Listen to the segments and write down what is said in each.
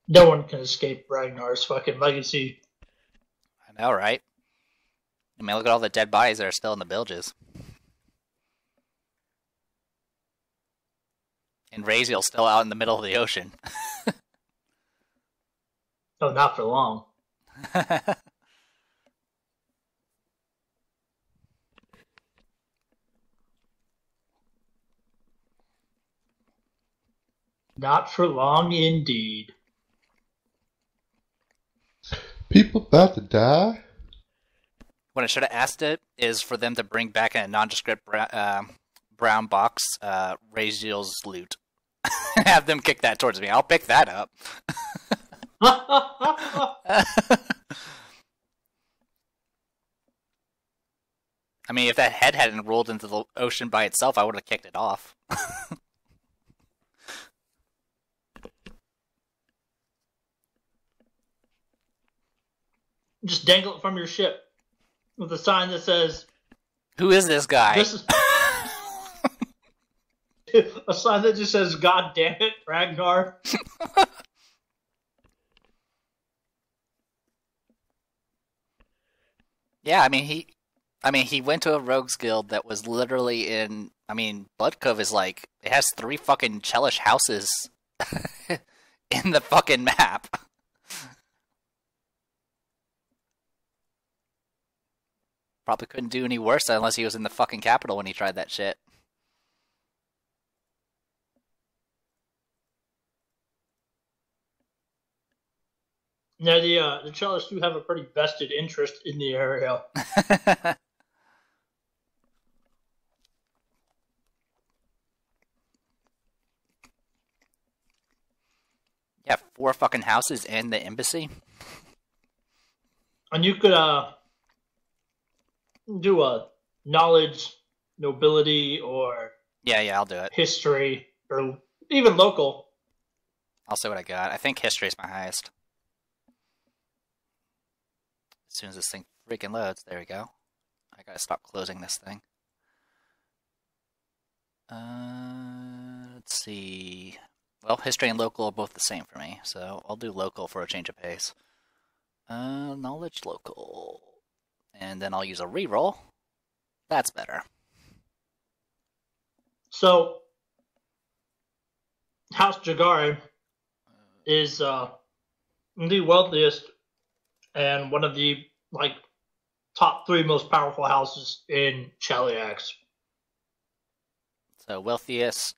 No one can escape Ragnar's fucking legacy. I know, right? I mean, look at all the dead bodies that are still in the bilges. And Raziel's still out in the middle of the ocean. Oh, not for long. Not for long indeed. People about to die? What I should have asked it is for them to bring back in a nondescript brown box Raziel's loot. Have them kick that towards me. I'll pick that up. I mean, if that head hadn't rolled into the ocean by itself, I would have kicked it off. Just dangle it from your ship with a sign that says, "Who is this guy?" This is a sign that just says, "God damn it, Ragnar." Yeah, I mean, he went to a rogues guild that was literally in. I mean, Blood Cove is like it has 3 fucking Chelish houses in the fucking map. Probably couldn't do any worse unless he was in the fucking capital when he tried that shit. Now the Chalice do have a pretty vested interest in the area. Yeah, 4 fucking houses and the embassy. And you could do a knowledge, nobility, or Yeah, I'll do it. history, or even local. I'll see what I got. I think history is my highest. As soon as this thing freaking loads, there we go. I gotta stop closing this thing. Let's see. Well, history and local are both the same for me, so I'll do local for a change of pace. Knowledge local. And then I'll use a reroll. That's better. So, House Jagari is the wealthiest and one of the top 3 most powerful houses in Cheliax. So wealthiest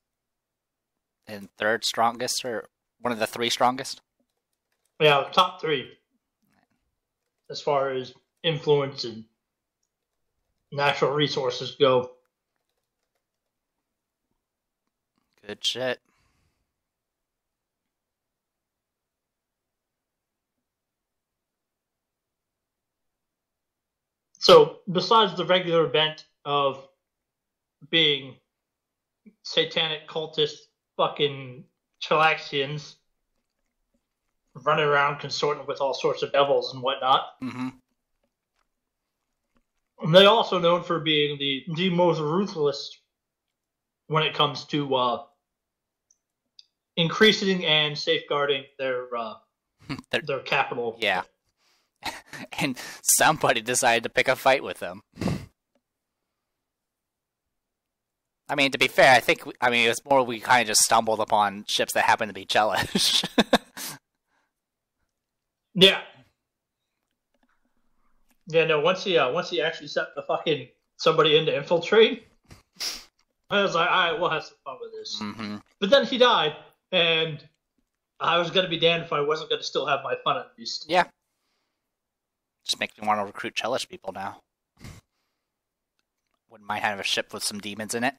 and 3rd strongest, or one of the 3 strongest? Yeah, top 3 as far as influence and natural resources go. Good shit. So, besides the regular event of being satanic cultist fucking Chilaxians running around consorting with all sorts of devils and whatnot, and they're also known for being the most ruthless when it comes to increasing and safeguarding their capital. Yeah. And somebody decided to pick a fight with them. I mean, to be fair, I think, it was more we kind of just stumbled upon ships that happened to be Chelish. Yeah. Yeah, no, once he actually set the fucking somebody in to infiltrate, I was like, alright, we'll have some fun with this. Mm-hmm. But then he died, and I was going to be damned if I wasn't going to still have my fun at least. Yeah. Just makes me want to recruit Chelish people now. Wouldn't mind having a ship with some demons in it.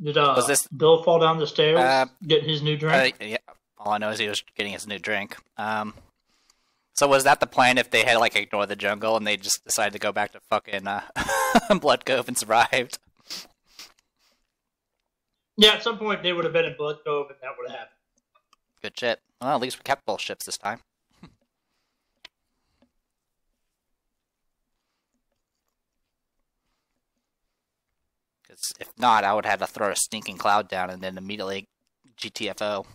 Did Bill fall down the stairs getting his new drink? Yeah. All I know is he was getting his new drink. So was that the plan if they had, ignored the jungle and they just decided to go back to fucking Blood Cove and survived? Yeah, at some point they would have been in Blood Cove and that would have happened. Good shit. Well, at least we kept both ships this time. Because if not, I would have to throw a stinking cloud down and then immediately GTFO.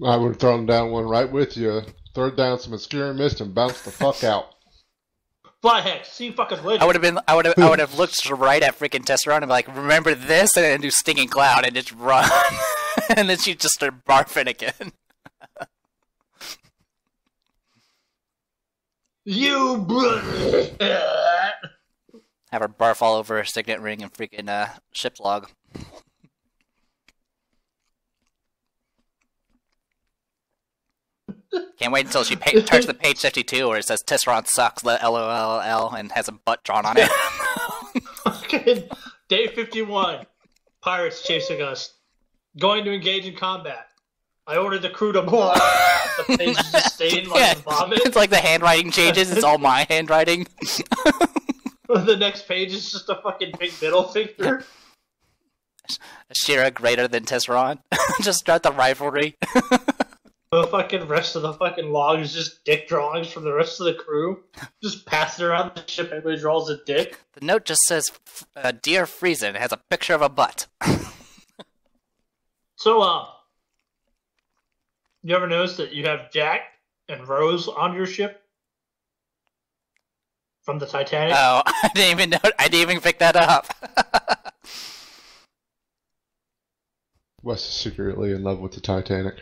I would have thrown down one right with you. Throw down some obscuring mist and bounce the fuck out. Fly hex, see you fucking later. I would have looked right at freaking Tesseron and be like, remember this, and then do stinging cloud and just run, and then she'd just start barfing again. You Have her barf all over her signet ring and freaking ship's log. Can't wait until she turns to page 52 where it says Tesseron sucks, LOL, and has a butt drawn on it. Okay, day 51. Pirates chasing us. Going to engage in combat. I ordered the crew to the page is just stained like vomit. It's like the handwriting changes, it's all my handwriting. The next page is just a fucking big middle finger. Shira greater than Tesseron. Just start the rivalry. The fucking rest of the fucking log is just dick drawings from the rest of the crew. Just pass it around the ship, everybody draws a dick. The note just says, Dear Friesen, it has a picture of a butt. So, you ever notice that you have Jack and Rose on your ship? From the Titanic? Oh, I didn't even pick that up. Wes is secretly in love with the Titanic.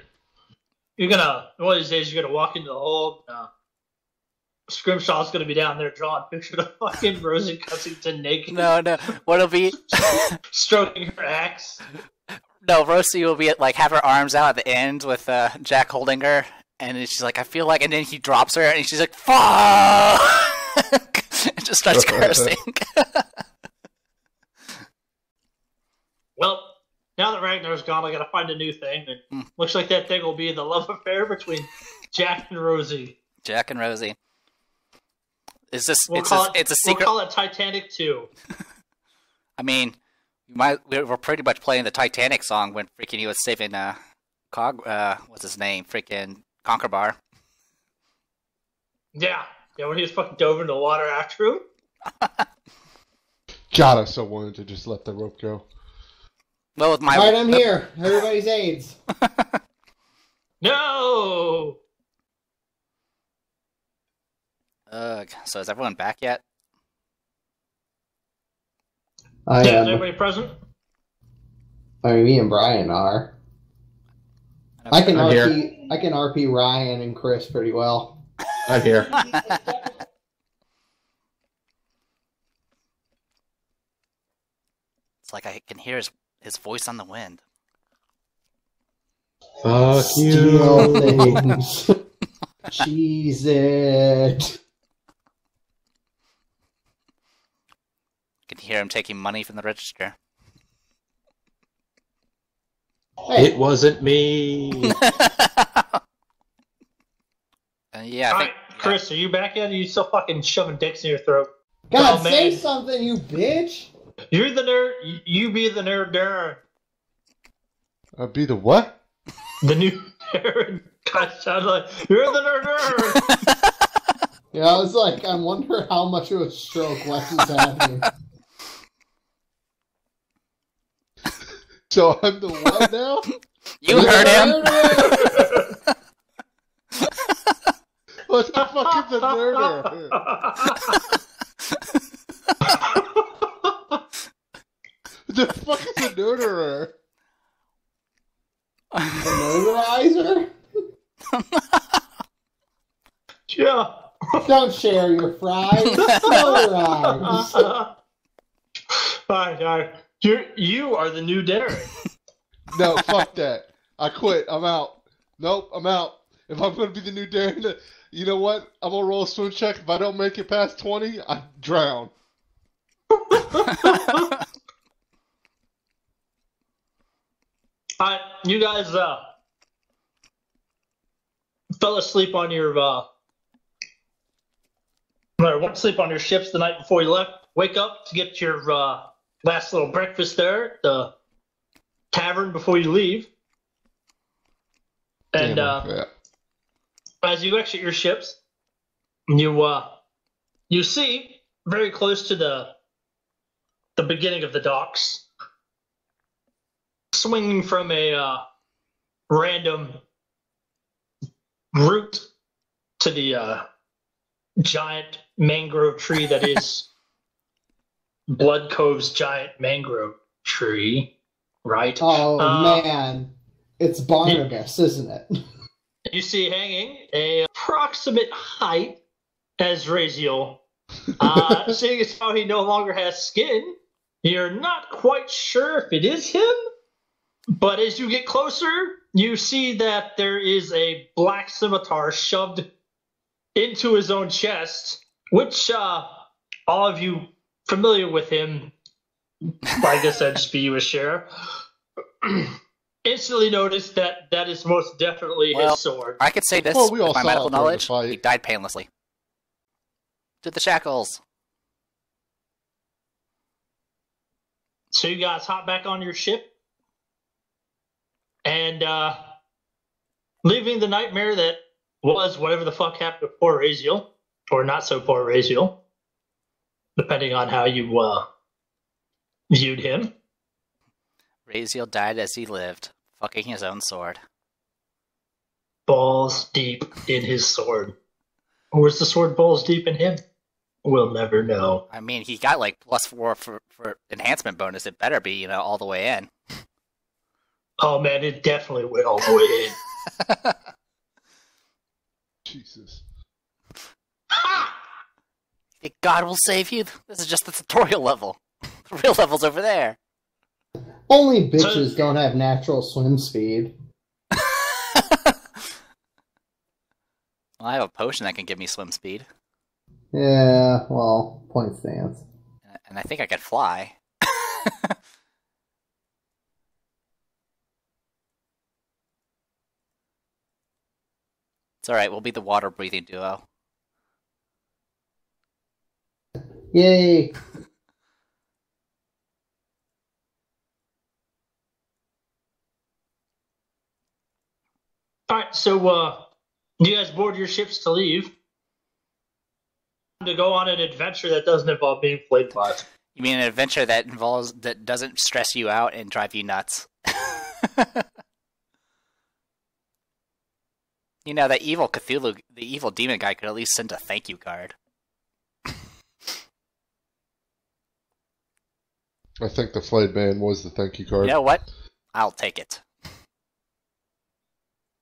You're gonna, one of these days, you're gonna walk into the hold. Scrimshaw's gonna be down there drawing pictures of fucking Rosie Cussington naked. No. What'll be stroking her axe. No, Rosie will be like have her arms out at the end with Jack holding her, and she's like, I feel like, and then he drops her, and she's like, fuck, and just starts cursing. Well, now that Ragnar's gone, I gotta find a new thing, and looks like that thing will be the love affair between Jack and Rosie. Jack and Rosie. Is this? It's a secret. We'll call it Titanic 2. I mean, we're pretty much playing the Titanic song when freaking he was saving what's his name? Freaking Conquerbar. Yeah, when he was fucking dove into the water after him. God, I so wanted to just let the rope go. Well, with my Alright, I'm here. Everybody's AIDS. No! So is everyone back yet? I Is am. everybody present? I mean, me and Brian are. I can I'm RP Ryan and Chris pretty well. I'm here. It's like I can hear his voice on the wind. Fuck Steal you. things. Cheese it. I can hear him taking money from the register. Hey, It wasn't me. Yeah, I Alright, think. Chris, are you back yet? Or are you still fucking shoving dicks in your throat? God, Oh, man. say something, you bitch! You're the nerd. You be the nerd, Darren. Be the what? The new Darren. God, sounds like you're the nerd. Yeah, I was like, I wonder how much of a stroke Wes is having. So I'm the what now? You heard him. What the fuck is the nerder? The fuck is a nerderer? A nerderizer? Yeah. Don't share your fries. Nerderize. Alright. You are the new Darren. No, fuck that. I quit. I'm out. Nope, I'm out. If I'm gonna be the new Darren, you know what? I'm gonna roll a swim check. If I don't make it past 20, I drown. Alright, you guys fell asleep on your went to sleep on your ships the night before you left. Wake up to get your last little breakfast there at the tavern before you leave. And Yeah. as you exit your ships, you see very close to the beginning of the docks, swinging from a random root to the giant mangrove tree that is Blood Cove's giant mangrove tree, right? Oh, man. It's Barnabas, isn't it? You see hanging a approximate height as Raziel. Seeing as how he no longer has skin, you're not quite sure if it is him, but as you get closer, you see that there is a black scimitar shoved into his own chest, which all of you familiar with him, I guess that'd just be you as Sheriff, instantly noticed that that is most definitely his sword. I could say this Well, we all with my saw medical him during the knowledge. fight. He died painlessly. To the shackles. So you guys hop back on your ship and leaving the nightmare that was whatever the fuck happened to poor Raziel, or not so poor Raziel, depending on how you viewed him. Raziel died as he lived, fucking his own sword. Balls deep in his sword. Or was the sword balls deep in him? We'll never know. I mean, he got like +4 for enhancement bonus. It better be, all the way in. Oh man, it definitely went all the way in. Jesus. Ha! Think God will save you? This is just the tutorial level. The real level's over there. Only bitches don't have natural swim speed. Well, I have a potion that can give me swim speed. Yeah, well, point stands. And I think I could fly. It's alright, we'll be the water-breathing duo. Yay! Alright, so you guys board your ships to leave. To go on an adventure that doesn't involve being played by. You mean an adventure that doesn't stress you out and drive you nuts? That evil Cthulhu, the evil demon guy, could at least send a thank you card. I think the flayed man was the thank you card. You know what? I'll take it.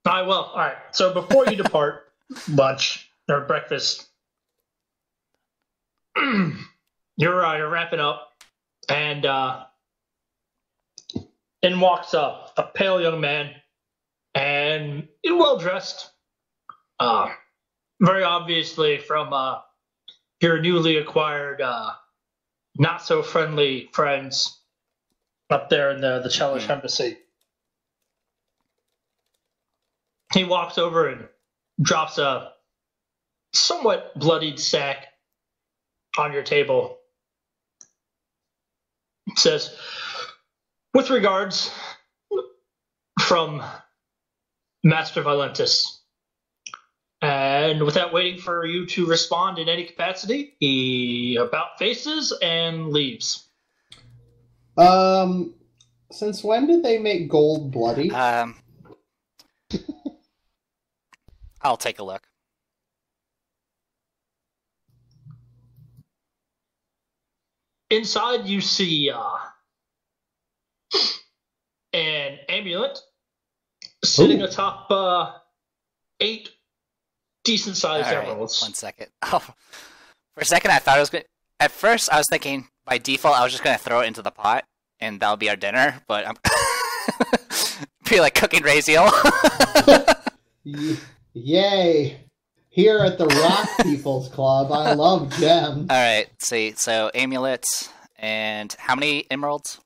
Alright. So before you depart, lunch or breakfast, you're wrapping up, and in walks a pale young man, and well dressed, very obviously from your newly acquired, not so friendly friends up there in the Chelish Embassy. He walks over and drops a somewhat bloodied sack on your table. It says, "With regards, from Master Valentis." And without waiting for you to respond in any capacity, he about faces and leaves. Since when did they make gold bloody? I'll take a look. Inside, you see an amulet sitting atop 8 decent-sized All right, emeralds. 1 second. Oh, for a second, I thought I was going to... At first, I was thinking, by default, I was just going to throw it into the pot, and that'll be our dinner, but I'm... feel like cooking Raziel. Yay! Here at the Rock People's Club, I love gems. Alright, see, so amulets, and how many emeralds?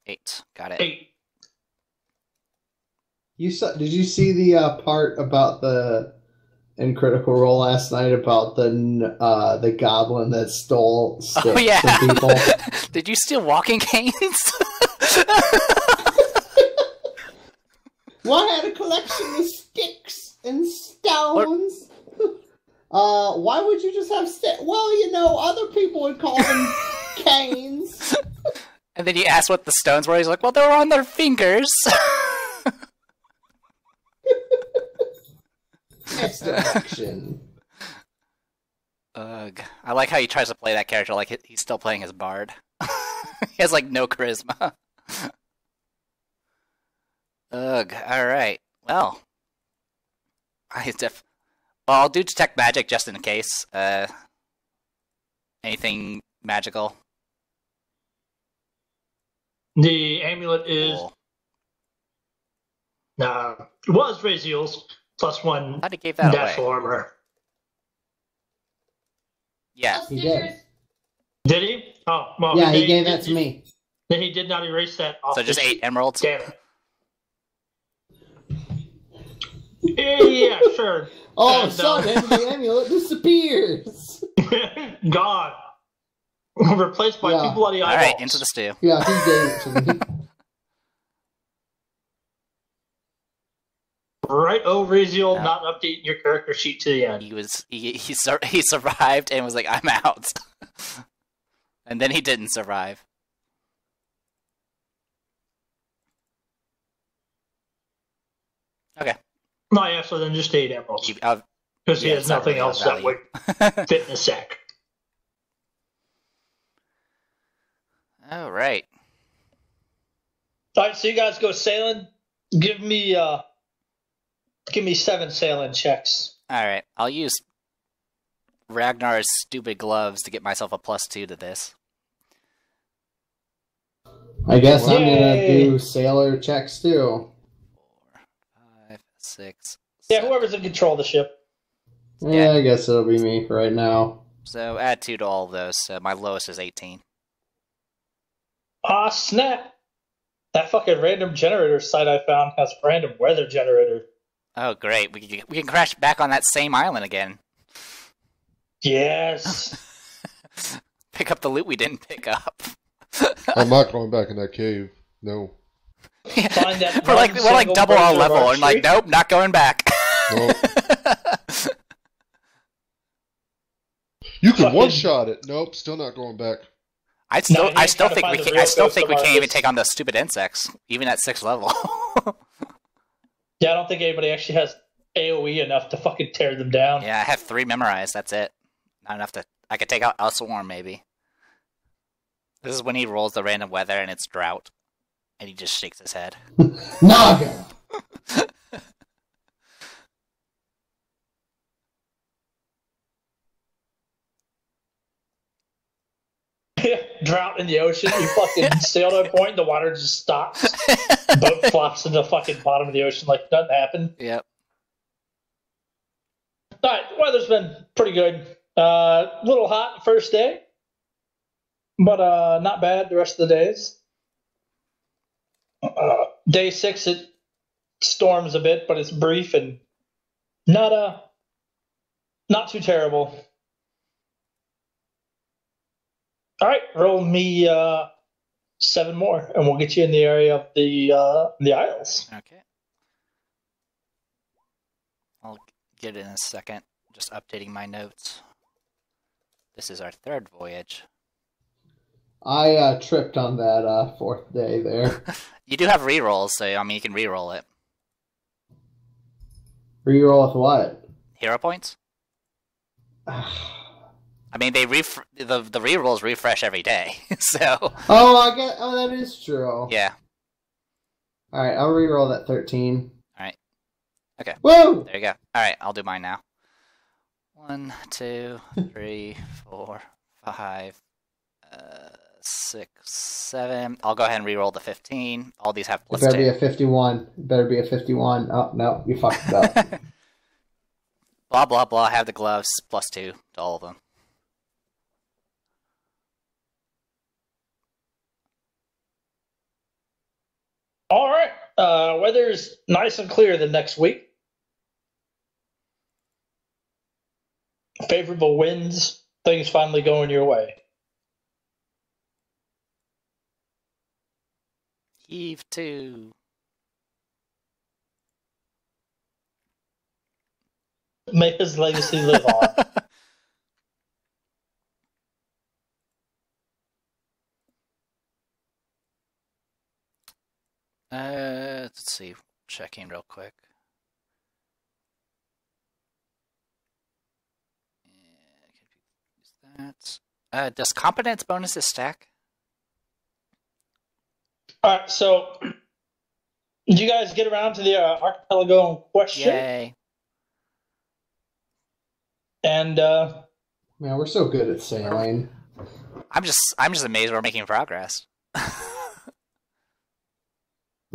8, got it. 8. Did you see the part about in Critical Role last night about the goblin that stole sticks from people? Did you steal walking canes? Well, I had a collection of sticks and stones. Why would you just have sticks? Well, other people would call them canes. And And then you ask what the stones were. He's like, well, they were on their fingers. Next direction. Ugh. I like how he tries to play that character like he's still playing his bard. He has, like, no charisma. Ugh. Alright. Well. I'll do detect magic just in case. Anything magical? The amulet is Cool. was Raziel's +1 How'd he give that natural away? armor. Yeah. He did. Did he? Oh, well. Yeah, he gave that to me. Then he did not erase that off. So just 8 emeralds? Damn it. Yeah, sure. All of a sudden, the amulet disappears. Gone. Replaced by Yeah. 2 bloody eyeballs. Alright, into the stew. Yeah, he gave it to me. Right, Raziel, No. not updating your character sheet to the end. He survived and was like, I'm out. And then he didn't survive. Okay. No, yeah, so then just 8 emeralds. Because he yeah, has it's not nothing really else of that value. would fit in a sack. Alright. Alright, so you guys go sailing. Give me 7 sailing checks. Alright, I'll use Ragnar's stupid gloves to get myself a +2 to this. I guess I'm gonna Yay. do sailor checks too. 4, 5, 6, Yeah, 7. whoever's in control of the ship. Yeah, I guess it'll be me for right now. So add 2 to all of those, so my lowest is 18. Ah, snap! That fucking random generator site I found has a random weather generator. Oh great, we can crash back on that same island again. Yes! Pick up the loot we didn't pick up. I'm not going back in that cave. No. Find that we're like single double our version of level, our and like, street. nope, not going back. No. You can Fucking- one-shot it. Nope, still not going back. I still No, you think gotta we find the can, real I still ghost think we of can't even artists. take on those stupid insects, even at 6th level. Yeah, I don't think anybody actually has AoE enough to fucking tear them down. Yeah, I have 3 memorized. That's it. Not enough to. I could take out a swarm maybe. This is when he rolls the random weather and it's drought, and he just shakes his head. Naga! Drought in the ocean, you fucking sail to a point, the water just stops. Boat flops to the fucking bottom of the ocean like nothing happened. Yep. Alright, weather's been pretty good. Little hot the first day, but not bad the rest of the days. Day 6, it storms a bit, but it's brief and not too terrible. All right, roll me 7 more, and we'll get you in the area of the Isles. Okay. I'll get it in a second. Just updating my notes. This is our 3rd voyage. I tripped on that 4th day there. You do have rerolls, so I mean you can reroll it. Reroll with what? Hero points? I mean, the rerolls refresh every day, so Oh, that is true. yeah. All right, I'll reroll that 13. All right. Okay. Woo! There you go. All right, I'll do mine now. 1, 2, 3, 4, 5, 6, 7. I'll go ahead and reroll the 15. All these have It plus better 2. be a 51. It better be a 51. Oh, no, you fucked it up. Blah blah blah. Have the gloves plus 2 to all of them. All right, weather's nice and clear the next week. Favorable winds, things finally going your way. Heave 2. May his legacy live on. Let's see. Checking real quick. Use that. Does competence bonuses stack? All right, so did you guys get around to the archipelago in question? Yay! And Man, we're so good at sailing. I'm just amazed we're making progress.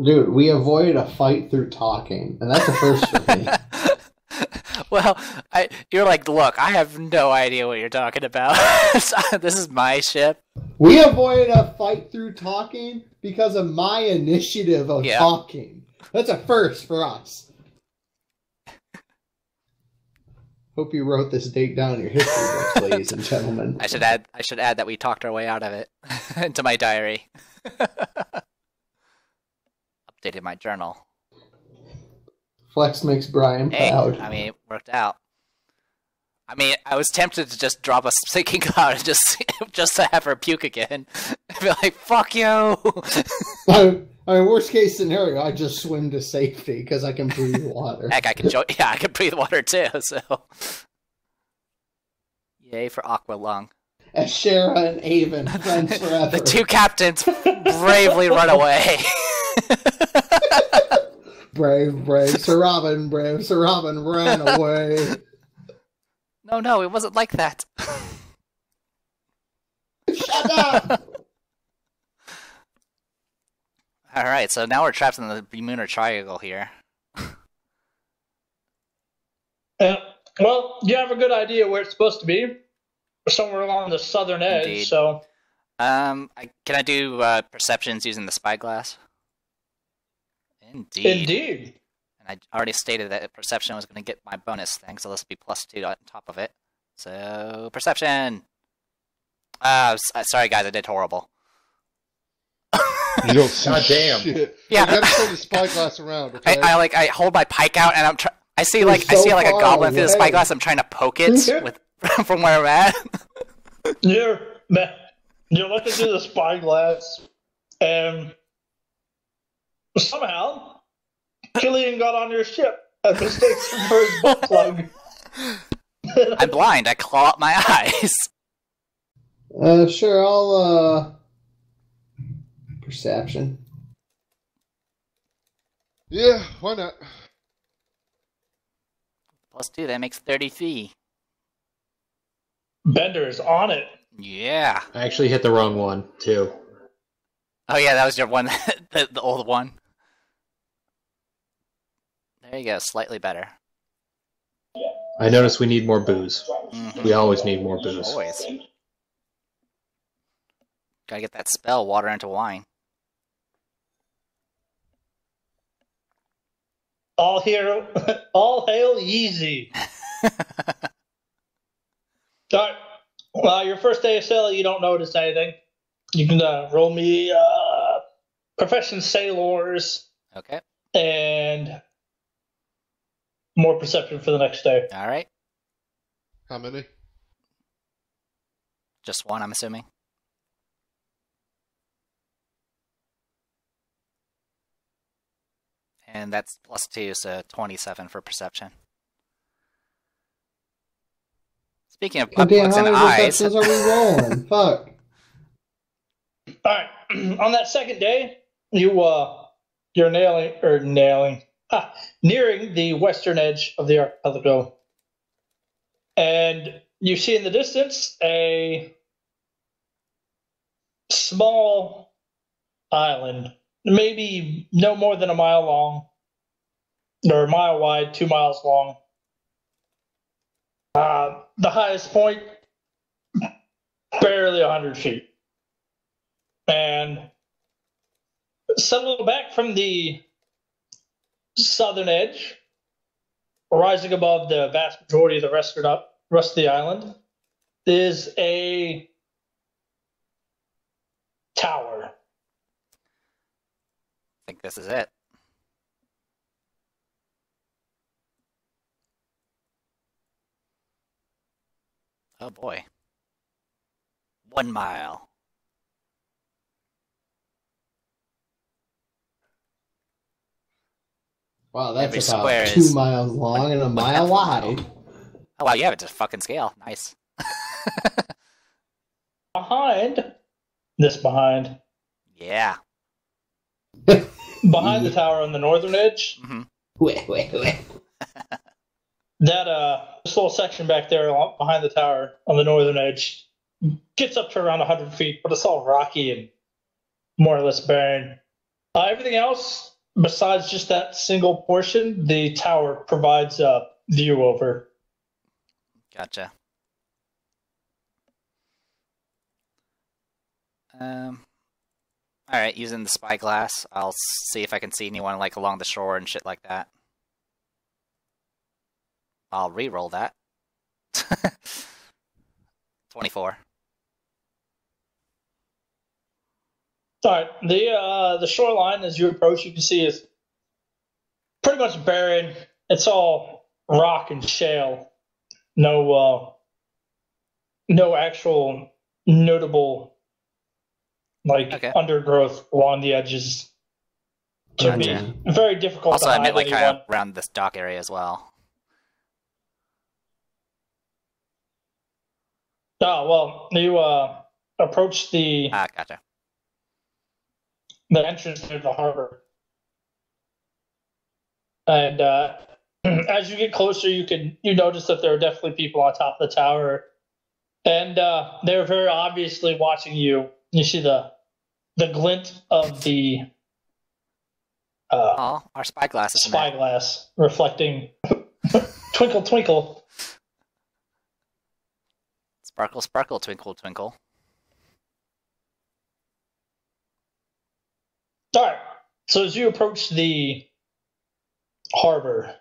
Dude, we avoided a fight through talking, and that's a first for me. Well, you're like, look, I have no idea what you're talking about. This is my ship. We avoided a fight through talking because of my initiative of talking. That's a first for us. Hope you wrote this date down in your history books, ladies and gentlemen. I should add that we talked our way out of it into my diary. Updated my journal. Flex makes Brian proud. I mean, it worked out. I mean, I was tempted to just drop a sinking cloud and just to have her puke again. I'd be like, "Fuck you!" I mean, worst case scenario, I just swim to safety because I can breathe water. Heck, I can breathe water too. So, yay for Aqua Lung. As Shara and Avon, friends forever. The two captains bravely run away. Brave Sir Robin ran away. No, it wasn't like that. Shut up! Alright, so now we're trapped in the Bermuda Triangle here. Well, you have a good idea where it's supposed to be. Somewhere along the southern edge, Indeed. so... Can I do perceptions using the spyglass? Indeed. And I already stated that perception was going to get my bonus thing, so let's be +2 on top of it. So, perception! Sorry guys, I did horrible. You don't see God damn. shit. Yeah. You gotta turn the spyglass around, okay? I hold my pike out and I see You're like so a far goblin through the away. spyglass. I'm trying to poke it with from where I'm at. You're looking through the spyglass, and somehow Killian got on your ship and mistakes him for his butt plug. I'm blind. I claw up my eyes. Sure, I'll, perception. Yeah, why not? +2, that makes 33. Bender's on it. Yeah. I actually hit the wrong one, too. Oh yeah, that was your one, the old one. There you go, slightly better. I noticed we need more booze. Mm-hmm. We always need more booze. Always. Gotta get that spell, water into wine. All hail Yeezy. Alright. Well, your first day of sailing, you don't notice anything. You can roll me Profession Sailors Okay. and more perception for the next day. Alright. How many? Just one, I'm assuming. And that's +2, so 27 for perception. Speaking of God damn, buttplugs how and many eyes, perceptions are we rolling? Fuck. Alright. On that second day, you're nearing the western edge of the archipelago. And you see in the distance a small island, maybe no more than a mile long, or a mile wide, 2 miles long. The highest point, barely 100 feet. And settled back from the southern edge, rising above the vast majority of the rest of the island, is a tower. I think this is it. Oh boy. 1 mile. Wow, that's Every about square 2 is miles long and a 1/2 mile of a mile. wide. Oh wow, you have it to fucking scale. Nice. Behind. Yeah. Behind the tower on the northern edge. Mm-hmm. That this little section back there behind the tower on the northern edge gets up to around 100 feet, but it's all rocky and more or less barren. Everything else, besides just that single portion, the tower provides a view over. Gotcha. All right, using the spyglass, I'll see if I can see anyone like along the shore and shit like that. I'll re-roll that. 24. All right, the shoreline as you approach, you can see is pretty much barren. It's all rock and shale. No actual notable undergrowth along the edges. To be very difficult. Also, to I hide meant like anyone. kind of around this dock area as well. Oh well, you approach the Gotcha. the entrance to the harbor, and as you get closer, you notice that there are definitely people on top of the tower, and they're very obviously watching you. You see the glint of the our spyglass is spyglass reflecting twinkle twinkle. Sparkle sparkle twinkle twinkle. All right. So as you approach the harbor,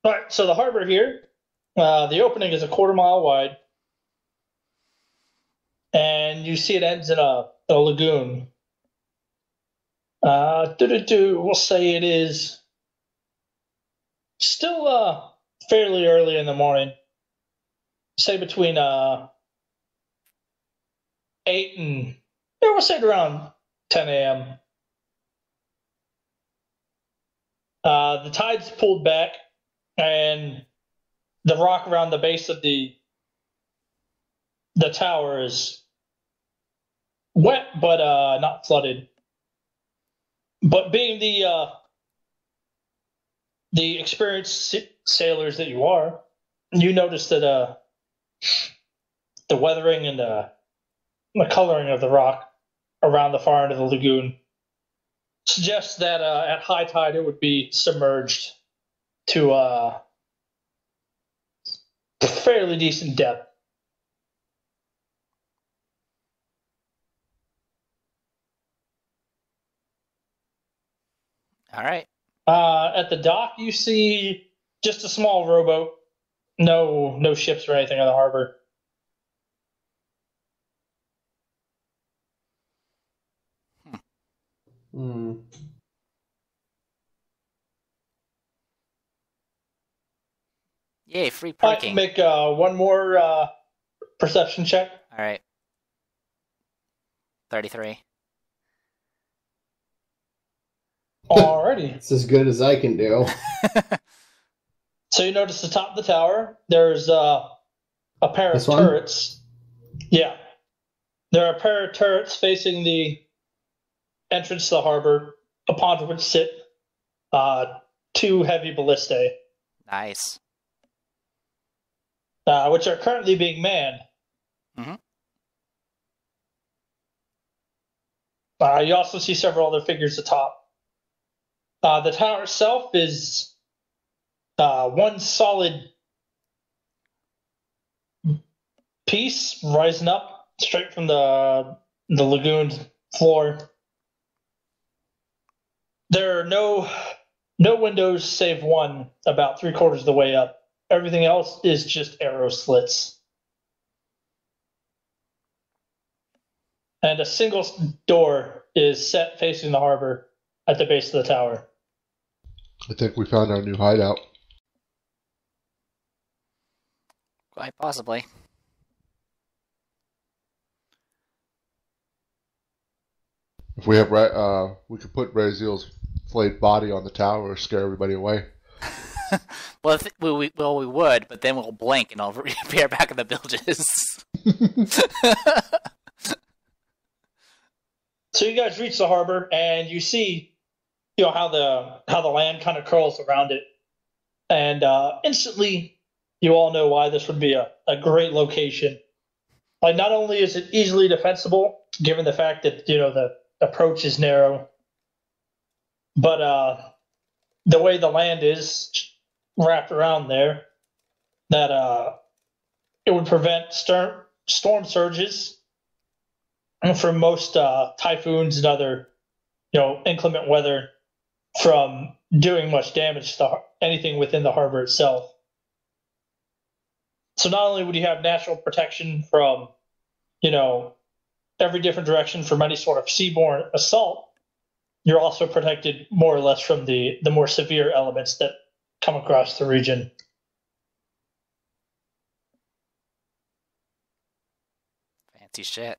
all right. So the harbor here, the opening is a 1/4 mile wide, and you see it ends in a lagoon. We'll say it is still fairly early in the morning. Say between 8 and we'll say it around 10 a.m. The tide's pulled back, and the rock around the base of the tower is wet, but not flooded. But being the experienced sailors that you are, you notice that the weathering and the coloring of the rock around the far end of the lagoon suggests that at high tide it would be submerged to a fairly decent depth. All right. At the dock, you see just a small rowboat. No ships or anything in the harbor. Yay, free parking. I can make one more perception check. All right. 33. Alrighty. It's as good as I can do. So you notice the top of the tower. There's a pair of turrets. Yeah. There are a pair of turrets facing the entrance to the harbor, upon which sit 2 heavy ballistae. Nice. Which are currently being manned. Mm-hmm. You also see several other figures atop. The tower itself is one solid piece rising up straight from the lagoon floor. There are no windows save one about 3/4 of the way up. Everything else is just arrow slits. and a single door is set facing the harbor at the base of the tower. I think we found our new hideout. Quite possibly. If we have, we could put Raziel's flayed body on the tower or scare everybody away. Well, we would, but then we'll blink and I'll reappear back in the villages. So you guys reach the harbor and you see, how the land kind of curls around it, and instantly you all know why this would be a great location. Like, not only is it easily defensible, given the fact that the approach is narrow, but the way the land is wrapped around there, that it would prevent storm surges from most typhoons and other inclement weather from doing much damage to anything within the harbor itself. So not only would you have natural protection from every different direction from any sort of seaborne assault, you're also protected more or less from the more severe elements that come across the region. Fancy shit.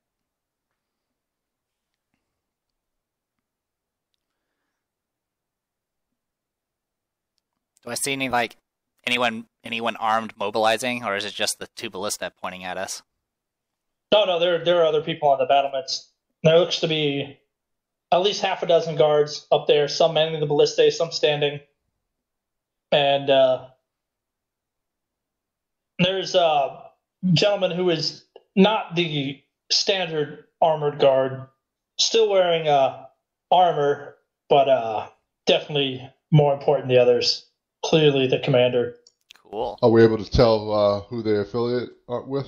Do I see anyone armed mobilizing, or is it just the two ballista pointing at us? No, there are other people on the battlements. There looks to be at least half a dozen guards up there, some manning the ballistae, some standing. And there's a gentleman who is not the standard armored guard, still wearing armor, but definitely more important than the others. Clearly the commander. Cool. Are we able to tell who they affiliate with?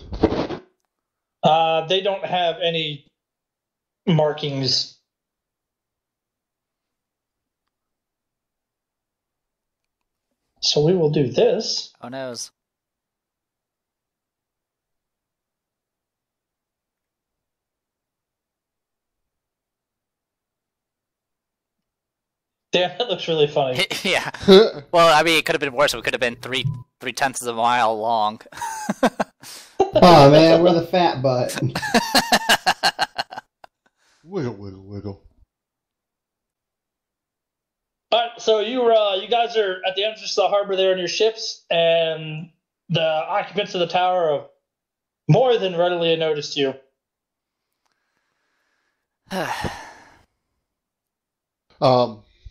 They don't have any markings. So we will do this. Oh noes. Damn, that looks really funny. Yeah. Well, I mean, it could have been worse. It could have been three tenths of a mile long. Oh man, we're the fat butt. Wiggle, wiggle, wiggle. All right, so you guys are at the entrance to the harbor there in your ships, and the occupants of the tower have more than readily noticed you.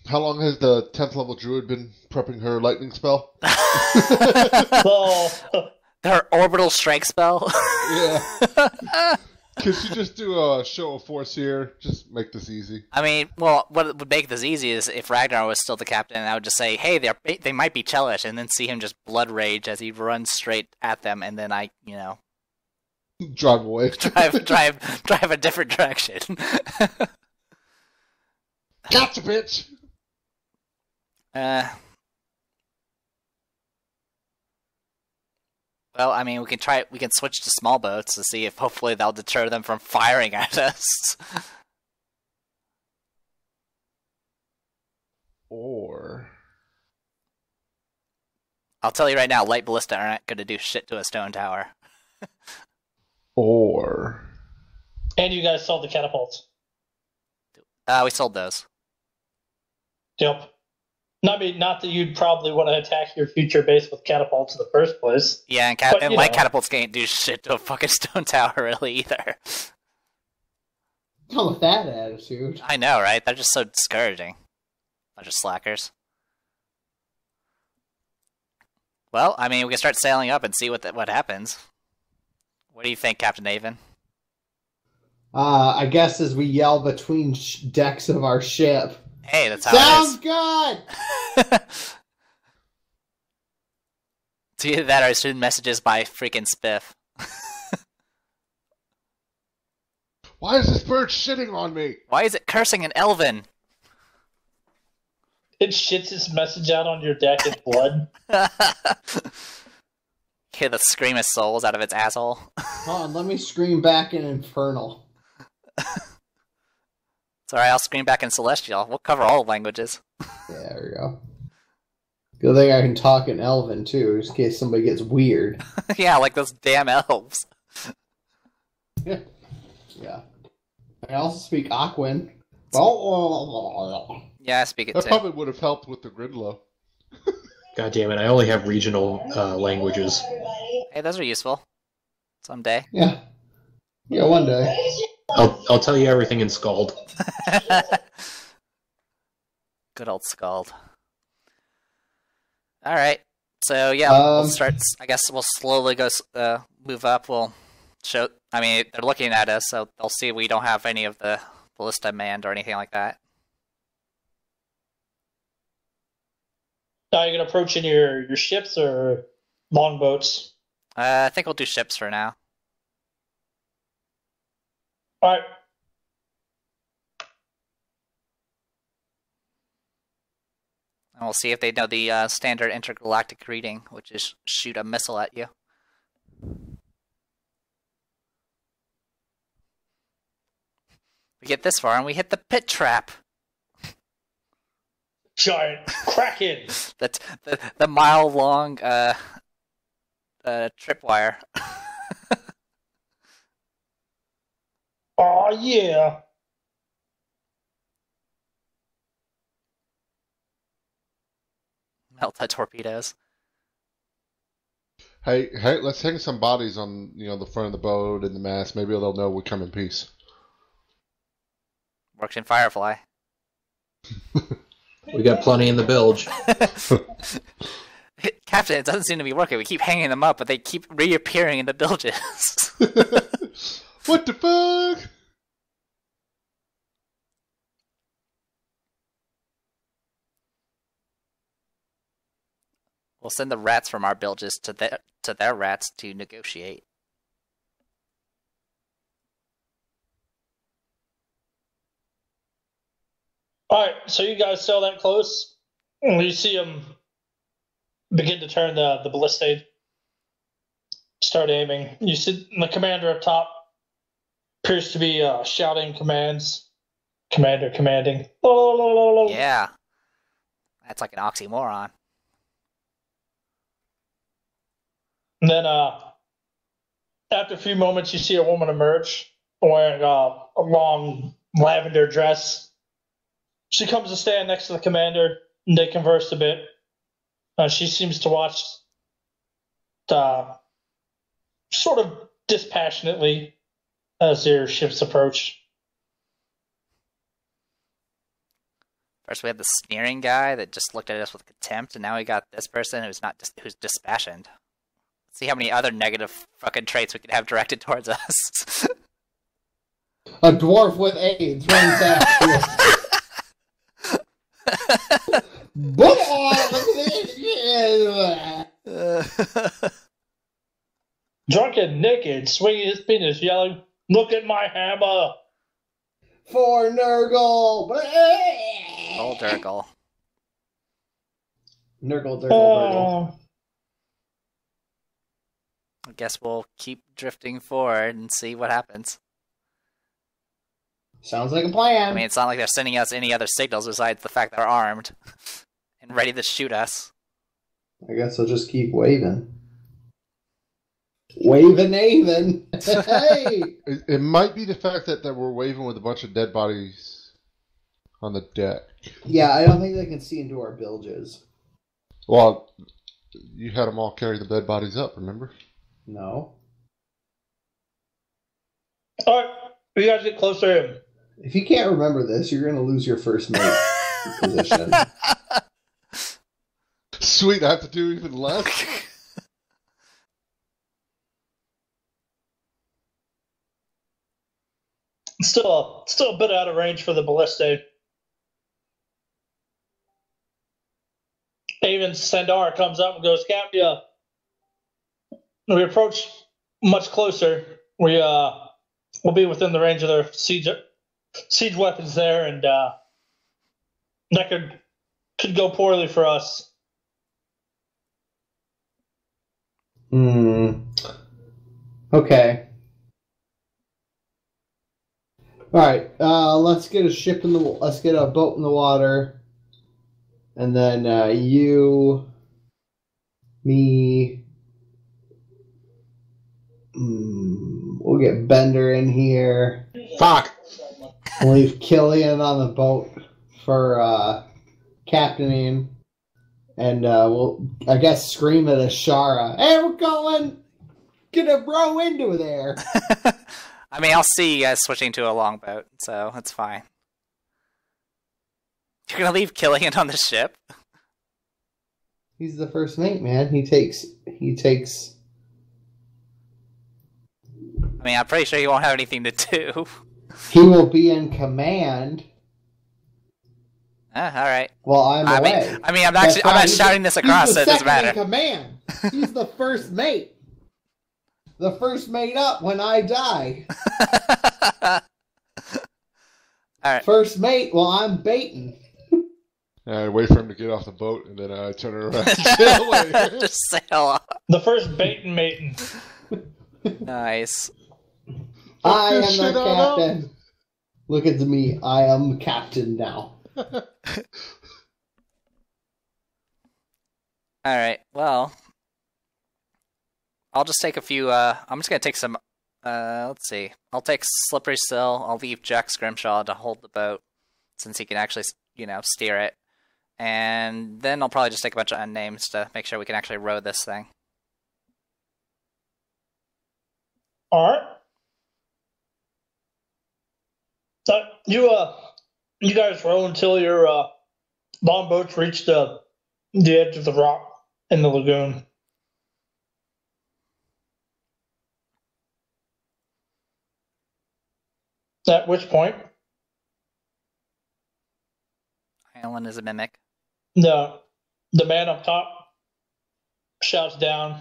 How long has the 10th level druid been prepping her lightning spell? Well, her orbital strike spell. Yeah. Could you just do a show of force here? Just make this easy. I mean, well, what would make this easy is if Ragnar was still the captain, and I would just say, hey, they might be Chelish, and then see him just blood rage as he runs straight at them, and then I, drive away. drive a different direction. Gotcha, bitch! Well, I mean, we can switch to small boats to see if hopefully that'll deter them from firing at us. Or... I'll tell you right now, light ballista aren't going to do shit to a stone tower. Or... And you guys sold the catapults. We sold those. Yep. I mean, not that you'd probably want to attack your future base with catapults in the first place. Yeah, and light catapults can't do shit to a fucking stone tower really either. Not with that attitude. I know, right? They're just so discouraging. They're just slackers. Well, I mean, we can start sailing up and see what happens. What do you think, Captain Avon? I guess as we yell between decks of our ship. Hey, that's how Sounds it is. Good! It's either that or I send messages by freaking Spiff. Why is this bird shitting on me? Why is it cursing in Elven? It shits its message out on your deck in blood. Hear the scream of souls out of its asshole. Hold on, let me scream back in Infernal. It's alright, I'll scream back in Celestial. We'll cover all languages. Yeah, there we go. Good thing I can talk in Elven, too, just in case somebody gets weird. Yeah, like those damn elves. Yeah. I can also speak Aquan. Yeah, I speak it That too. probably would have helped with the Gridlow. God damn it! I only have regional languages. Hey, those are useful. Someday. Yeah. Yeah, one day. I'll tell you everything in Scald. Good old Scald. Alright. So, yeah, we'll start. I guess we'll slowly go move up. We'll show. I mean, they're looking at us, so they'll see we don't have any of the ballista manned or anything like that. Are you gonna approach in your ships or longboats? I think we'll do ships for now. All right. And we'll see if they know the standard intergalactic greeting, which is shoot a missile at you. We get this far and we hit the pit trap. Giant kraken. the mile-long tripwire. Oh yeah. Melt the torpedoes. Hey, let's hang some bodies on the front of the boat and the mast. Maybe they'll know we come in peace. Works in Firefly. We got plenty in the bilge. Captain, it doesn't seem to be working. We keep hanging them up, but they keep reappearing in the bilges. What the fuck? We'll send the rats from our bilges to their rats to negotiate. All right, so you guys sail that close. You see them begin to turn the ballistade. Start aiming. You see the commander up top appears to be shouting commands. Commander commanding. Yeah. That's like an oxymoron. And then after a few moments, you see a woman emerge wearing a long lavender dress. She comes to stand next to the commander, and they converse a bit. She seems to watch sort of dispassionately as their ships approach. First we had the sneering guy that just looked at us with contempt, and now we got this person who's dispassionate. Let's see how many other negative fucking traits we can have directed towards us. A dwarf with AIDS runs after us. Drunk and naked, swinging his penis, yelling, "Look at my hammer!" For Nurgle! Old Durgle. Nurgle, Durgle. I guess we'll keep drifting forward and see what happens. Sounds like a plan. I mean, it's not like they're sending us any other signals besides the fact they're armed and ready to shoot us. I guess I'll just keep waving. Waving Avon. Hey! It might be the fact that we're waving with a bunch of dead bodies on the deck. Yeah, I don't think they can see into our bilges. Well, you had them all carry the dead bodies up, remember? No. All right, you guys get closer. If you can't remember this, you're going to lose your first mate position. Sweet, I have to do even less? Still a bit out of range for the ballista. Even Sandar comes up and goes, "Captain, we approach much closer. We'll be within the range of their siege weapons there, and that could go poorly for us." Okay. All right, let's get let's get a boat in the water, and then you, me, we'll get Bender in here. Fuck. We'll leave Killian on the boat for captaining, and we'll, I guess, scream at Ashara. Hey, we're gonna row into there. I mean, I'll see you guys switching to a longboat, so it's fine. You're gonna leave Killian on the ship? He's the first mate, man. He takes. I mean, I'm pretty sure he won't have anything to do. He will be in command. All right. Well, I'm away. I'm not shouting this across, so it doesn't matter. He's the second in command. He's the first mate. The first mate up when I die. All right. First mate while I'm baiting. I wait for him to get off the boat, and then I turn around and sail away. Just sail off. The first baiting mating. Nice. I am the captain. Look at me. I am captain now. Alright, well. I'll just take a few, I'm just gonna take some, let's see. I'll take Slippery Sill, I'll leave Jack Scrimshaw to hold the boat, since he can actually, steer it. And then I'll probably just take a bunch of unnames to make sure we can actually row this thing. Alright. So you guys row until your longboats reach the edge of the rock in the lagoon. At which point, Alan is a mimic. the man up top shouts down,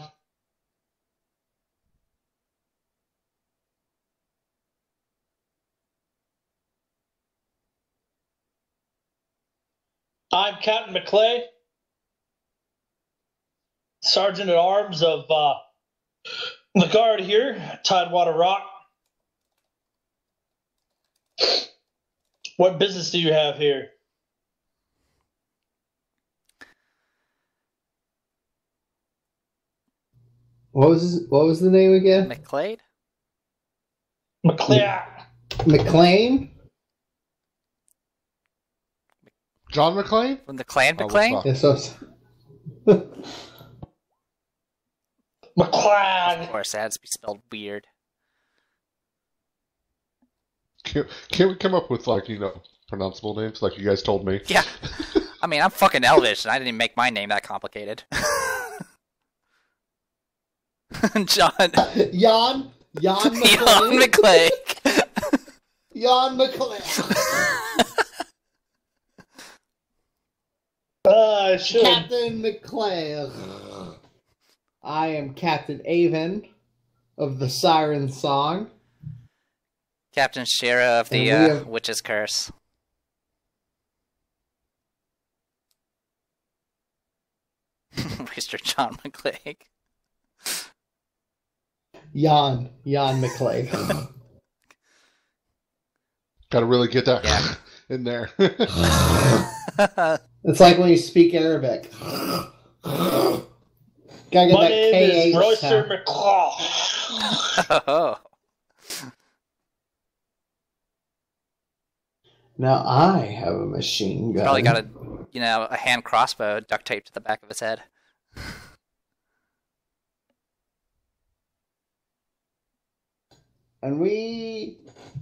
"I'm Captain McClay, Sergeant at Arms of the guard here, Tidewater Rock. What business do you have here?" What was the name again? McClade? McLean? John McClane? From the clan Oh, McClane? what's Yeah, so McClan. Of course, it has to be spelled weird. Can't we come up with, pronounceable names like you guys told me? Yeah. I mean, I'm fucking Elvish, and I didn't even make my name that complicated. John. Jan McClay. Jan McClay. I should. Captain McClay. I am Captain Avon of the Siren Song. Captain Shira of the Witch's Curse. Mr. John McClay. Jan McClay. Gotta really get that Yeah. in there. It's like when you speak Arabic. Gotta get My that name is K-H Royster sound. McClaw. Oh. Now I have a machine gun. Probably got a hand crossbow duct taped to the back of his head. And we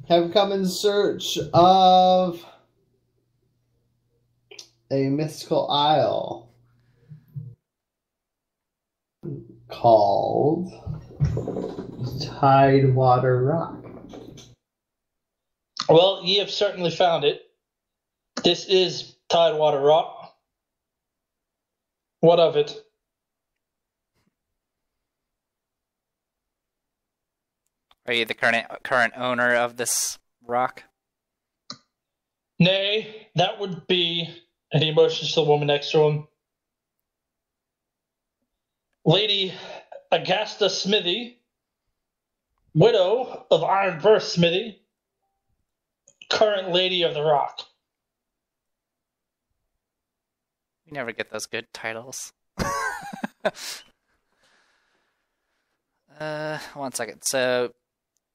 have come in search of a mystical isle called Tidewater Rock. Well, ye have certainly found it. This is Tidewater Rock. What of it? Are you the current owner of this rock? Nay, that would be, and he motions to the woman next to him, Lady Agasta Smithy, widow of Iron Birth Smithy, current Lady of the Rock. We never get those good titles. 1 second. So,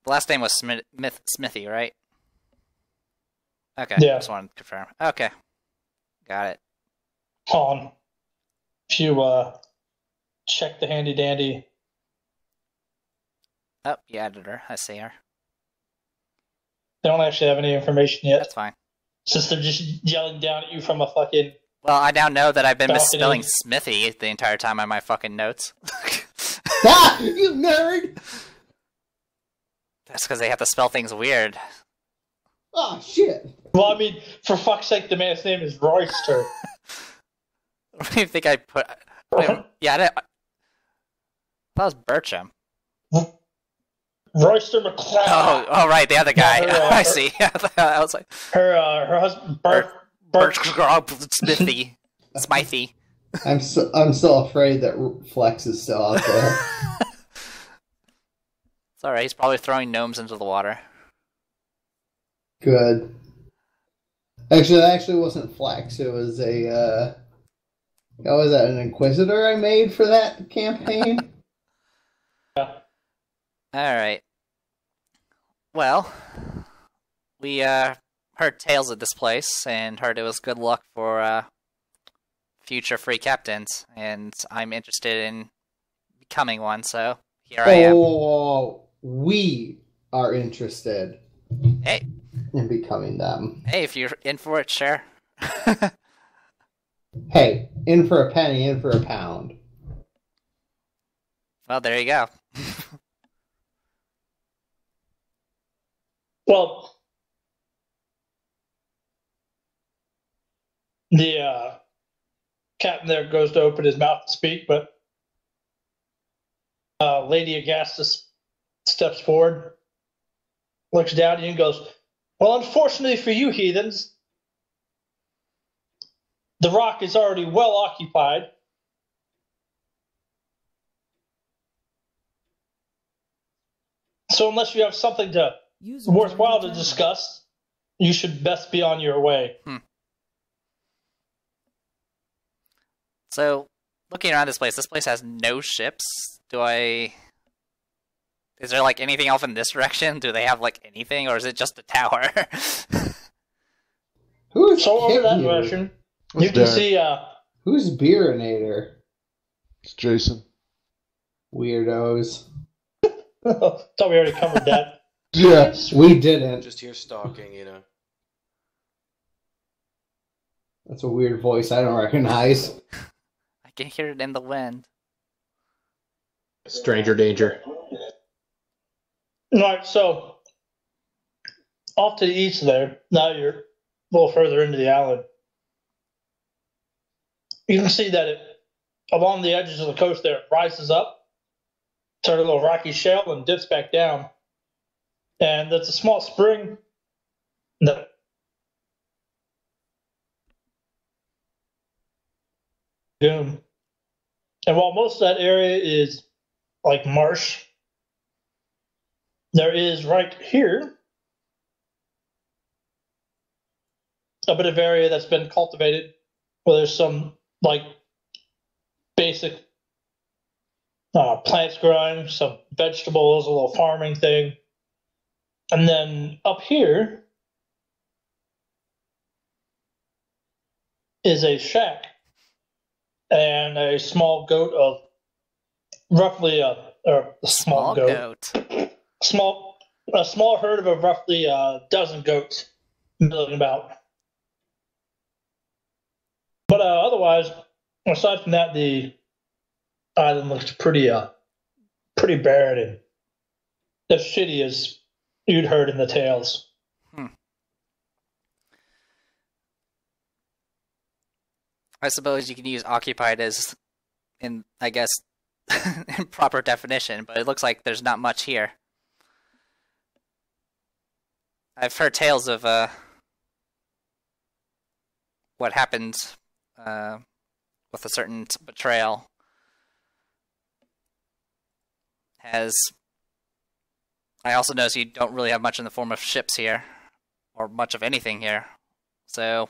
the last name was Smithy, right? Okay, Yeah. just wanted to confirm. Okay, got it. Hold on. If you check the handy dandy. Oh, you added her. I see her. They don't actually have any information yet. That's fine. Since they're just yelling down at you from a fucking... Well, I now know that I've been balcony. misspelling Smithy the entire time on my fucking notes. Ah, you nerd! That's because they have to spell things weird. Oh, shit. Well, I mean, for fuck's sake, the man's name is Royster. What do you think I put? Yeah, that was Bircham. Royster McLeod. Oh, right, the other guy. No, I see. I was like, Her husband, Smithy. Smithy. I'm still afraid that Flex is still out there. It's alright, he's probably throwing gnomes into the water. Good. Actually, that actually wasn't Flex. It was a, what was that, an Inquisitor I made for that campaign? Alright. Well, we heard tales of this place and heard it was good luck for future free captains, and I'm interested in becoming one, so here I am. Oh, we are interested Hey. in becoming them. Hey, if you're in for it, sure. Hey, in for a penny, in for a pound. Well, there you go. Well, the captain there goes to open his mouth to speak, but Lady Augustus steps forward, looks down at you and goes, well, unfortunately for you heathens, the rock is already well occupied. So unless you have something worthwhile to discuss, you should best be on your way. So, looking around this place has no ships. Is there, like, anything off in this direction? Do they have, like, anything, or is it just a tower? Who's So over that you? direction, What's you can there? see, Who's Beerinator? It's Jason. Weirdos. thought we already covered that. Yeah. We didn't. Just here stalking, you know. That's a weird voice I don't recognize. I can hear it in the wind. Stranger danger. Alright, so off to the east there, now you're a little further into the island. You can see that along the edges of the coast there, it rises up, turns a little rocky shell, and dips back down. And that's a small spring that lagoon. And while most of that area is like marsh, there is right here a bit of area that's been cultivated where there's some like basic plants growing, some vegetables, a little farming thing. And then up here is a shack and a small goat of roughly a small goat. A small herd of roughly a dozen goats milling about. But otherwise, aside from that, the island looks pretty barren and as shitty as you'd heard in the tales. I suppose you can use occupied as, in proper definition, but it looks like there's not much here. I've heard tales of what happened with a certain betrayal. I also notice you don't really have much in the form of ships here, or much of anything here. So,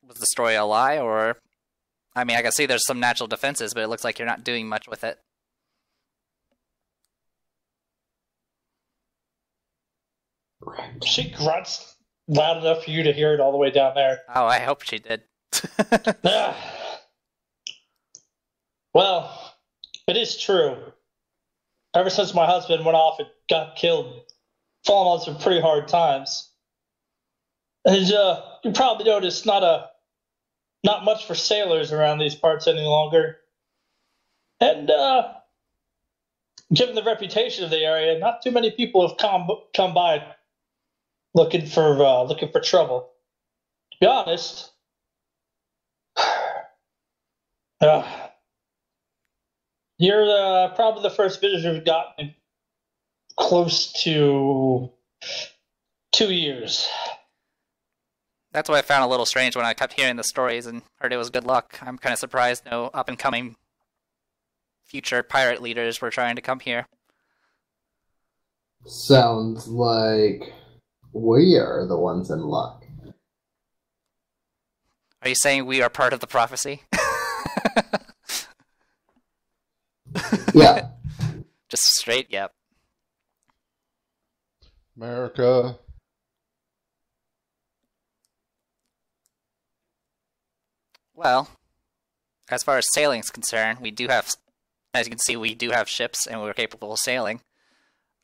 was the story a lie, or... I mean, I can see there's some natural defenses, but it looks like you're not doing much with it. She grunts loud enough for you to hear it all the way down there. Oh, I hope she did. Well, it is true. Ever since my husband went off and got killed, fallen on some pretty hard times. And you probably noticed not much for sailors around these parts any longer. And given the reputation of the area, not too many people have come by looking for trouble. To be honest, you're probably the first visitor we've gotten in close to 2 years. That's what I found a little strange when I kept hearing the stories and heard it was good luck. I'm kind of surprised no up-and-coming future pirate leaders were trying to come here. Sounds like we are the ones in luck. Are you saying we are part of the prophecy? Yeah. Just straight, yep. America. Well, as far as sailing is concerned, we do have, as you can see, we do have ships and we're capable of sailing.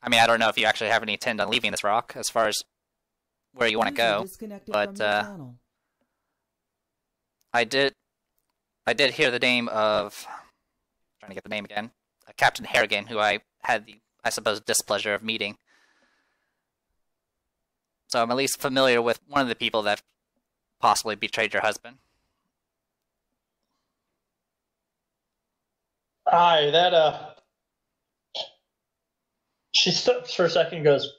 I mean, I don't know if you actually have any intent on leaving this rock as far as where you want to go, but I did hear the name of, trying to get the name again, Captain Harrigan, who I had the, I suppose, displeasure of meeting. So I'm at least familiar with one of the people that possibly betrayed your husband. Aye, that, she stops for a second and goes,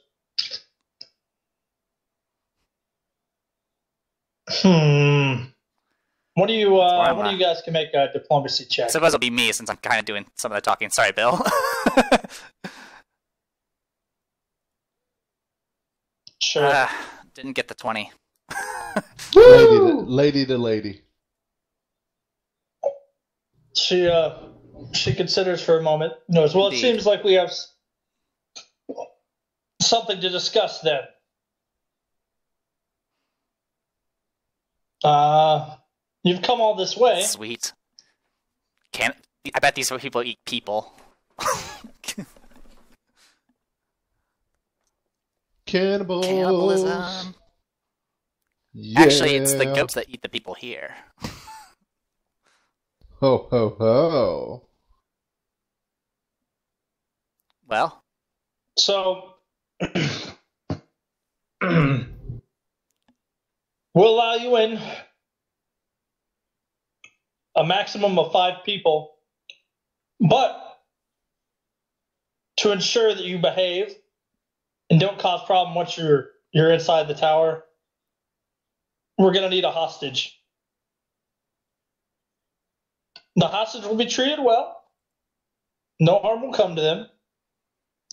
One of you guys can make a diplomacy check. I suppose it'll be me since I'm kind of doing some of the talking. Sorry, Bill. Sure. Didn't get the 20. Lady to lady. She considers for a moment. Knows, well, Indeed. It seems like we have something to discuss then. You've come all this way. Sweet. I bet these people eat people. Cannibals. Cannibalism. Yeah. Actually, it's the goats that eat the people here. Ho, ho, ho. Well. So, we'll allow you in. A maximum of 5 people. But, to ensure that you behave and don't cause problem once you're inside the tower, we're going to need a hostage. The hostage will be treated well. No harm will come to them,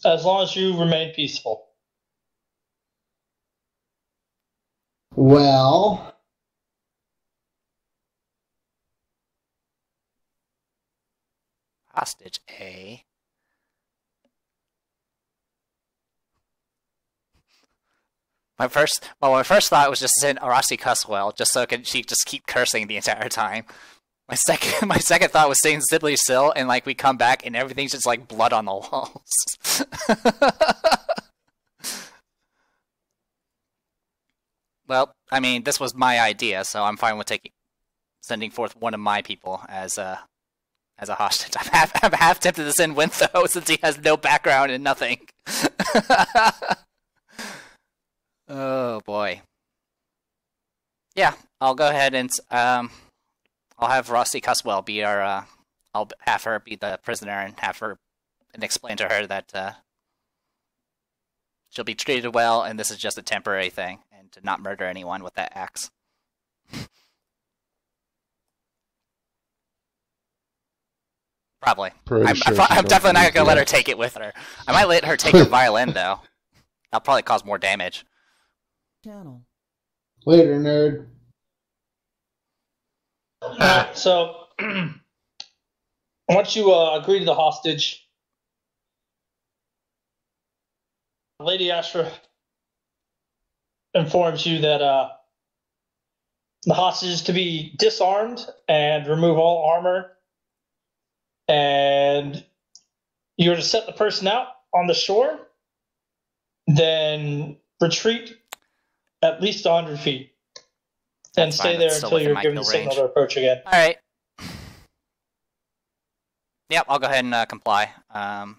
as long as you remain peaceful. Well, hostage, eh? My first thought was just to send Arasi Cuswell, just so she just keep cursing the entire time. My second thought was staying Sibley still, and like we come back and everything's just like blood on the walls. Well, I mean, this was my idea, so I'm fine with sending forth one of my people as a hostage. I'm half tempted to send Wintho since he has no background and nothing. Oh boy. Yeah, I'll go ahead and I'll have Rossi Cuswell be our. I'll have her be the prisoner and explain to her that she'll be treated well, and this is just a temporary thing, and to not murder anyone with that axe. Probably. Pretty I'm sure I'm she definitely not don't going to let her use take it with her. I might let her take the violin, though. That'll probably cause more damage. Channel. Later, nerd. So, once you agree to the hostage, Lady Astra informs you that the hostage is to be disarmed and remove all armor, and you're to set the person out on the shore, then retreat at least 100 feet, and That's stay fine, there that's still until within you're my given the kill signal range. to approach again. All right. Yep, I'll go ahead and comply. And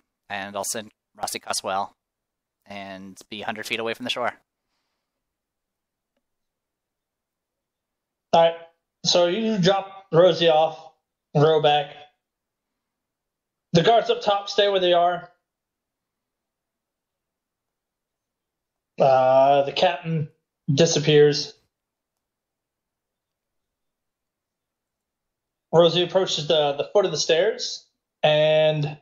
I'll send Rossi Cuswell and be 100 feet away from the shore. All right, so you drop Rosie off, row back. The guards up top stay where they are. The captain disappears. Rosie approaches the foot of the stairs, and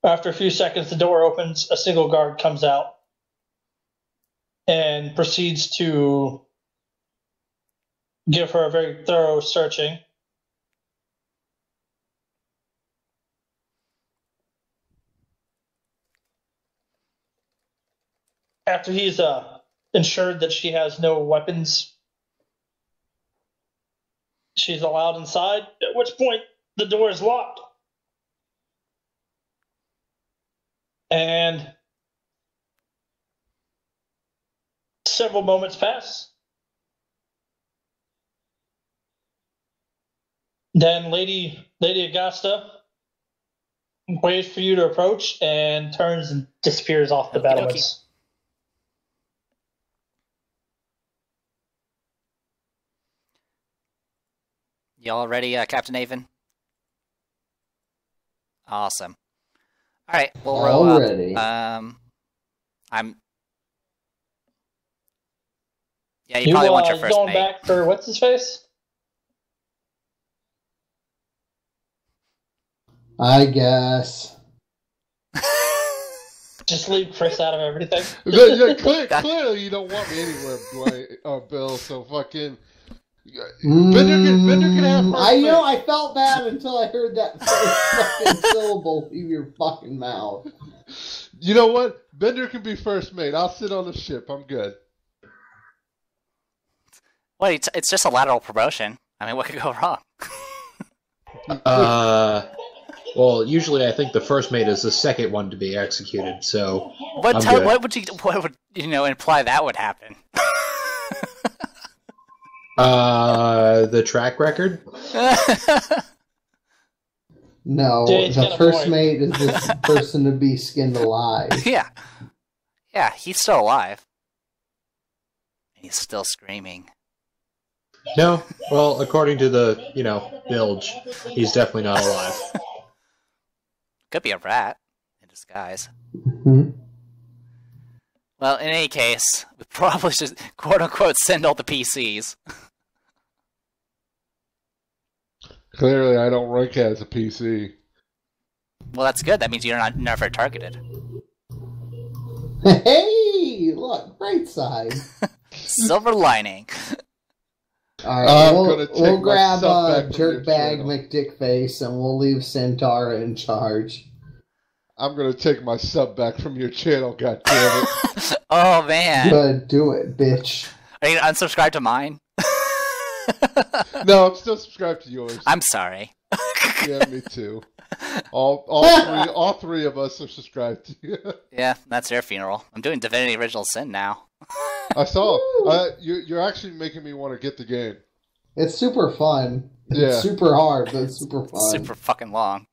after a few seconds, the door opens. A single guard comes out and proceeds to give her a very thorough searching. After he's ensured that she has no weapons, she's allowed inside, at which point the door is locked. And several moments pass. Then Lady Augusta waits for you to approach and turns and disappears off the Okie battlements. Y'all ready, Captain Avon? Awesome. All right, we'll row Already. up. Yeah, you probably want your first going mate. back for what's his face? I guess. Just leave Chris out of everything. Yeah, clearly you don't want me anywhere, Bill. So fucking Bender can have first mate. I felt bad until I heard that first fucking syllable leave your fucking mouth. You know what? Bender can be first mate. I'll sit on the ship. I'm good. Well, it's just a lateral promotion. I mean, what could go wrong? Well, usually I think the first mate is the second one to be executed. So What I'm good. what would imply that would happen? The track record. No, Jade's got the a first point. mate is this person to be skinned alive. Yeah, he's still alive. He's still screaming. No, well, according to the bilge, he's definitely not alive. Could be a rat in disguise. Mhm. Well, in any case, we probably should quote unquote send all the PCs. Clearly, I don't rank as a PC. Well, that's good. That means you're not never targeted. Hey, look, bright side. Silver lining. Alright, I'm we'll, gonna take we'll my grab stuff back from your Jerkbag channel. McDickface and we'll leave Centaura in charge. I'm gonna take my sub back from your channel. God damn it! Oh man, Good, do it, bitch. are you gonna unsubscribe to mine? No, I'm still subscribed to yours. I'm sorry. Yeah, me too. All three of us are subscribed to you. Yeah, that's your funeral. I'm doing Divinity Original Sin now. I saw. You're actually making me want to get the game. It's super fun. Yeah. It's super hard, but it's super fun. Super fucking long.